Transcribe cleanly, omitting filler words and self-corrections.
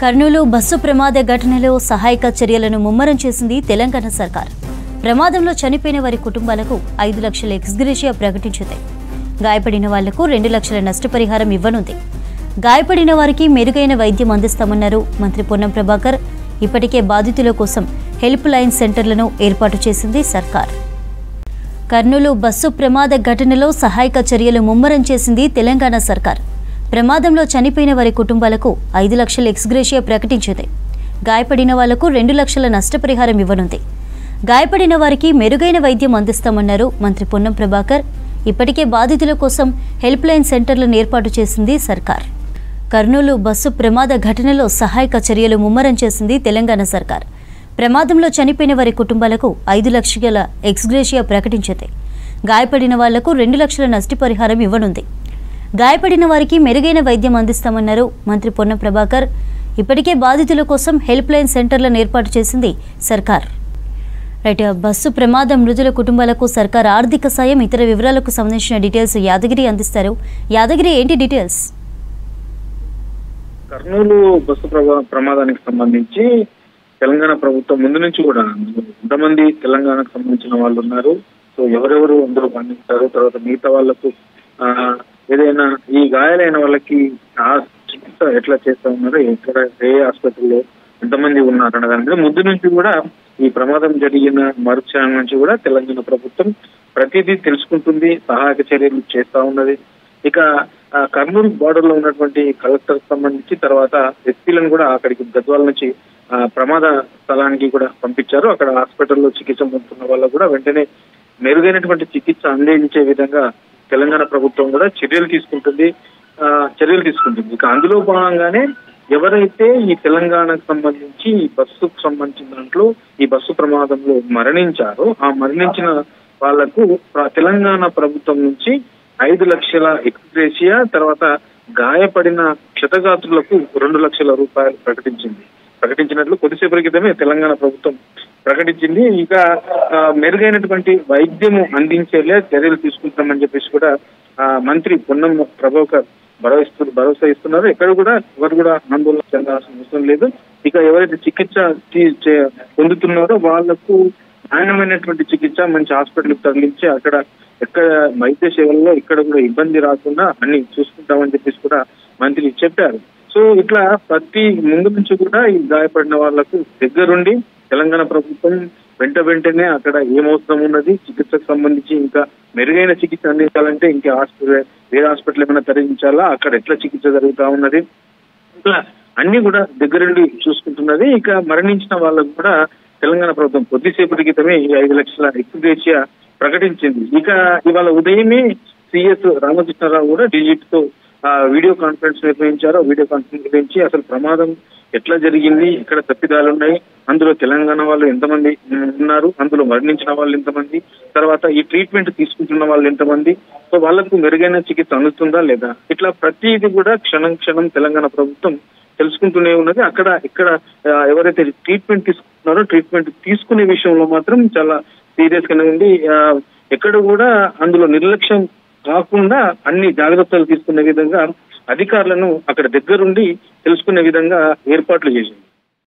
Kurnool bus ప్రమాద ఘటనలో సహాయక చర్యలను ముమ్మరం చేసింది తెలంగాణ సర్కార్. ప్రమాదంలో చనిపోయిన వారి కుటుంబాలకు 5 లక్షల ఎక్స్గ్రేషియా ప్రకటించింది. గాయపడిన వాళ్లకు 2 లక్షల నష్టపరిహారం ఇవ్వనుంది. గాయపడిన వారికి మెరుగైన వైద్యం అందిస్తామన్నారు మంత్రి పొన్నం ప్రభాకర్. ఇప్పటికే బాధితుల కోసం హెల్ప్ లైన్ సెంటర్లను ఏర్పాటు చేసింది సర్కార్. కర్నూలు బస్సు ప్రమాద ఘటనలో సహాయక చర్యలు ముమ్మరం చేసింది తెలంగాణ సర్కార్. ప్రమాదంలో చనిపోయిన వారి కుటుంబాలకు 5 లక్షల ఎక్స్గ్రేషియా ప్రకటించింది. గాయపడిన వాళ్లకు 2 లక్షల నష్టపరిహారం ఇవ్వనుంది. గాయపడిన వారికి మెరుగైన వైద్యం అందిస్తామన్నారు మంత్రి పొన్నం ప్రభాకర్. ఇప్పటికే బాధితుల కోసం హెల్ప్ లైన్ సెంటర్లను ఏర్పాటు చేసింది సర్కార్. కర్నూలు బస్సు ప్రమాద ఘటనలో సహాయక చర్యలు ముమ్మరం చేసింది తెలంగాణ సర్కార్. ప్రమాదంలో చనిపోయిన వారి కుటుంబాలకు 5 లక్షల ఎక్స్గ్రేషియా ప్రకటించింది. గాయపడిన వాళ్లకు 2 లక్షల నష్టపరిహారం ఇవ్వనుంది. గాయపడిన వారికి మెరుగైన వైద్యం అందిస్తామన్నారు మంత్రి పొన్నం ప్రభాకర్. ఇప్పటికే బాధితుల కోసం హెల్ప్ లైన్ సెంటర్లను ఏర్పాటు చేసింది సర్కార్. రైట్, బస్సు ప్రమాద మృతుల కుటుంబాలకు సర్కార్ ఆర్థిక సాయం, ఇతర వివరాలకు సంబంధించిన డీటెయిల్స్ యాదగిరి అందిస్తారు. యాదగిరి, ఏంటి డీటెయిల్స్? కర్నూలు బస్సు ప్రమాదానికి సంబంధించి తెలంగాణ ప్రభుత్వం ముందు నుంచి కూడా ఎంతమంది తెలంగాణకు సంబంధించిన వాళ్ళు ఉన్నారు, సో ఎవరెవరు అందరూ పండిస్తారు, తర్వాత మిగతా వాళ్లకు ఏదైనా ఈ గాయాలైన వాళ్ళకి ఆ చికిత్స ఎట్లా చేస్తా ఉన్నారు, ఎక్కడ ఏ హాస్పిటల్లో ఎంతమంది ఉన్నారు అన్న దాని మీద ముందు నుంచి కూడా ఈ ప్రమాదం జరిగిన మరుక్షణం నుంచి కూడా తెలంగాణ ప్రభుత్వం ప్రతిదీ తెలుసుకుంటుంది, సహాయక చర్యలు చేస్తా ఉన్నది. ఇక కర్నూలు బార్డర్ లో ఉన్నటువంటి కలెక్టర్ సంబంధించి తర్వాత ఎస్పీలను కూడా అక్కడికి గద్వాల నుంచి ప్రమాద స్థలానికి కూడా పంపించారు. అక్కడ హాస్పిటల్లో చికిత్స పొందుతున్న వాళ్ళకు కూడా వెంటనే మెరుగైనటువంటి చికిత్స అందించే విధంగా తెలంగాణ ప్రభుత్వం కూడా చర్యలు తీసుకుంటుంది. ఇక అందులో భాగంగానే ఎవరైతే ఈ తెలంగాణకు సంబంధించి ఈ బస్సుకు సంబంధించిన దాంట్లో ఈ బస్సు ప్రమాదంలో మరణించారో ఆ మరణించిన వాళ్లకు తెలంగాణ ప్రభుత్వం నుంచి 5 లక్షల ఎక్స్గ్రేషియా, తర్వాత గాయపడిన క్షతగాత్రులకు 2 లక్షల రూపాయలు ప్రకటించినట్లు కొద్దిసేపటి క్రితమే తెలంగాణ ప్రభుత్వం ప్రకటించింది. ఇక మెరుగైనటువంటి వైద్యము అందించేలా చర్యలు తీసుకుంటామని చెప్పేసి కూడా మంత్రి పొన్నం ప్రభాకర్ భరోసా ఇస్తున్నారు. ఎవరు కూడా ఆందోళన చెందాల్సిన అవసరం లేదు. ఇక ఎవరైతే చికిత్స పొందుతున్నారో వాళ్లకు నాణ్యమైనటువంటి చికిత్స మంచి హాస్పిటల్కి తరలించి అక్కడ ఎక్కడ వైద్య సేవల్లో ఇక్కడ కూడా ఇబ్బంది రాకుండా అన్ని చూసుకుంటామని చెప్పేసి కూడా మంత్రి చెప్పారు. సో ఇట్లా ప్రతి ముందు నుంచి కూడా ఈ గాయపడిన వాళ్లకు దగ్గరుండి తెలంగాణ ప్రభుత్వం వెంటనే అక్కడ ఏమవసరం ఉన్నది, చికిత్సకు సంబంధించి ఇంకా మెరుగైన చికిత్స అందించాలంటే ఇంకా వేరే హాస్పిటల్ ఏమైనా తరలించాలా, అక్కడ ఎట్లా చికిత్స జరుగుతా ఉన్నది, ఇట్లా అన్ని కూడా దగ్గరుండి చూసుకుంటున్నది. ఇక మరణించిన వాళ్ళకు కూడా తెలంగాణ ప్రభుత్వం కొద్దిసేపటి క్రితమే ఈ 5 లక్షల ఎక్స్గ్రేషియా ప్రకటించింది. ఇక ఇవాళ ఉదయమే సిఎస్ రామకృష్ణారావు కూడా డీజీపీతో వీడియో కాన్ఫరెన్స్ నిర్వహించి అసలు ప్రమాదం ఎట్లా జరిగింది, ఎక్కడ తప్పిదాలు ఉన్నాయి, అందులో తెలంగాణ వాళ్ళు ఎంతమంది ఉన్నారు, అందులో మరణించిన వాళ్ళు ఎంతమంది, తర్వాత ఈ ట్రీట్మెంట్ తీసుకుంటున్న వాళ్ళు ఎంతమంది, సో వాళ్లకు మెరుగైన చికిత్స అందుతుందా లేదా, ఇట్లా ప్రతిదీ కూడా క్షణం తెలంగాణ ప్రభుత్వం తెలుసుకుంటూనే ఉన్నది. ఇక్కడ ఎవరైతే ట్రీట్మెంట్ తీసుకుంటున్నారో ట్రీట్మెంట్ తీసుకునే విషయంలో మాత్రం చాలా సీరియస్ గానే ఉంది. ఎక్కడ కూడా అందులో నిర్లక్ష్యం కాకుండా అన్ని జాగ్రత్తలు తీసుకునే విధంగా అధికారులను అక్కడ దగ్గరుండి తెలుసుకునే విధంగా ఏర్పాట్లు చేసింది.